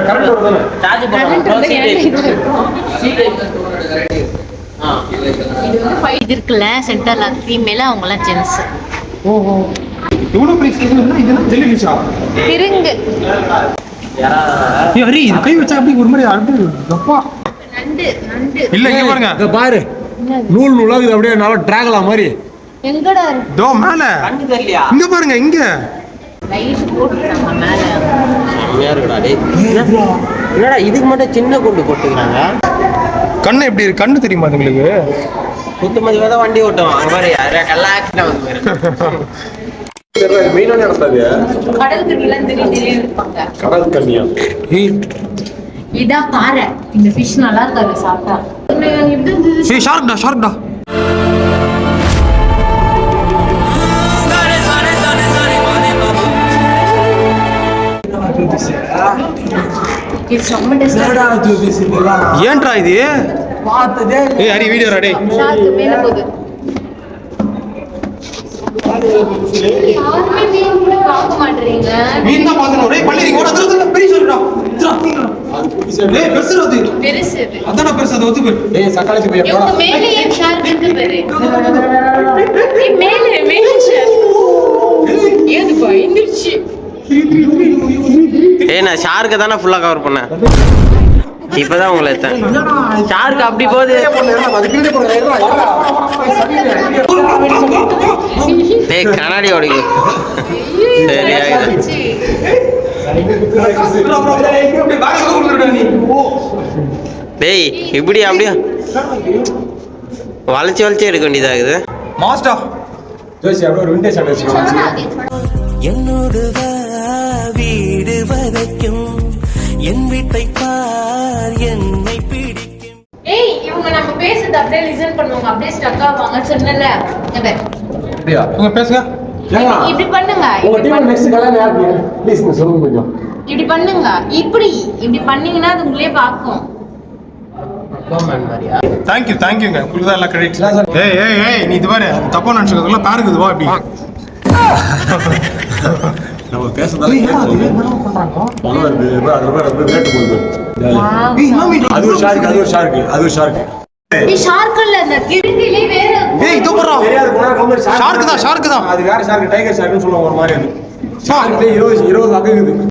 Current வருதானே charge போடுறோம் இது வந்து 5 இருக்குல்ல சென்டர் லாக் ஃபீமேல் அவங்கலாம் ஜென்ஸ். ஓஹோ எவ்வளவு பிரைஸ் இருக்குன்னா இதெல்லாம் ஜெல்லிஃபிஷா திருங்கு ஹரி இது கை வச்சா அப்படி ஒரு மாதிரி அடு அப்பா நண்டு நண்டு இல்ல இங்க பாருங்க இங்க பாரு நூல் நூலா இது அப்படியே நல்லா டிராகலா மாதிரி எங்கடா தோ மேல கண்ணு தெரியலையா இங்க பாருங்க இங்க லைட் போட்டுட்டாங்க மேல. செம்மையா இருக்குடா டேய். என்னடா இதுக்கு மட்டும் சின்ன குண்டு போட்டுக்கிறாங்க. கண்ணு எப்படி இருக்கு கண்ணு தெரியுமா உங்களுக்கு குத்துமதி வேத வண்டி ஓட்டுவோம் அங்க பாரு எல்லா ஆக்சிடென்ட் வந்து பாரு. மெயினான இடத்தாது கடல் கண்ணிலாம் தெரிய இருப்பாங்க. கடல் கன்னியா இதான் பாறை. இந்த ஃபிஷ் நல்லா இருக்காது சாப்பிட்டா. ஏய் ஷார்க்டா இது செம்ம டேஸ்ட். ஏன்டா இது ஏய் ஹரி வீடியோ ரெடி ஷார்க் மேல போகுது. யாருமே மீன் கூட பார்க்க மாட்டீங்க. மீன் தான் பாக்கணும் ரே பண்ணிரீங்க ஓட தர பெரிய சொல்றா ஏய் பெருசு அது பெருசு இது. அதான பெருசு அது ஒத்து போய் ஏய் சக்காலத்து போய் இவங்க மேலேயே ஷார்க் இருக்கு பாரு. மேலே ஷார்க். ஏது போய் எந்திரிச்சு. ஏய் நான் ஷார்க்க தானே ஃபுல்லா கவர் பண்ணேன். இப்பதான் உங்களை எடுத்தேன். ஷார்க் அப்படி போகுது. டேய் கண்ணாடி ஓடிக்கு. சரியாகுது. டேய் இப்படி அப்படியே வளைச்சு எடுக்க வேண்டியதாகுது. மாஸ்டா ஜோசி அப்படியே ஒரு விண்டேஜ் ஷாட் வச்சுக்கோ. என்னோடு வீடு வரைக்கும் என் வீட்டை பார் என்னை பிடிக்கும். ஏய் இவங்க நம்ம பேசுறது அப்படியே லிசன் பண்ணுவாங்க. அப்படியே ஸ்டக் ஆவாங்க சொன்னல. அப்படியா உங்க பேசுங்க ஏங்க இப்படி பண்ணுங்க. உங்க டீம் நெக்ஸ்ட் கல்யாணம் யாருக்கு ப்ளீஸ் சொல்லுங்க கொஞ்சம். இப்படி பண்ணுங்க. இப்படி பண்ணீங்கன்னா அது உங்களே பார்க்கும். தேங்க்யூங்க உங்களுக்கு தான் எல்லாம் கிரெடிட். ஏய் நீ இது பாரு தப்பா நினைச்சதுக்குள்ள பாருக்குது வா இப்படி நம்ம பேசுறதால பணம் வருது அது ரொம்ப ரேட் போகுது. அது ஒரு ஷார்க் ஏய் ஷார்க் இல்ல அந்த கிருட்டிலே வேற. ஏய் இதோ போறா தெரியாது போனா கம்பெனி ஷார்க் தான் அது வேற ஷார்க் டைகர் ஷார்க்னு சொல்லுவாங்க ஒரு மாதிரி அது ஷார்க்ல 20 வகை இருக்குது.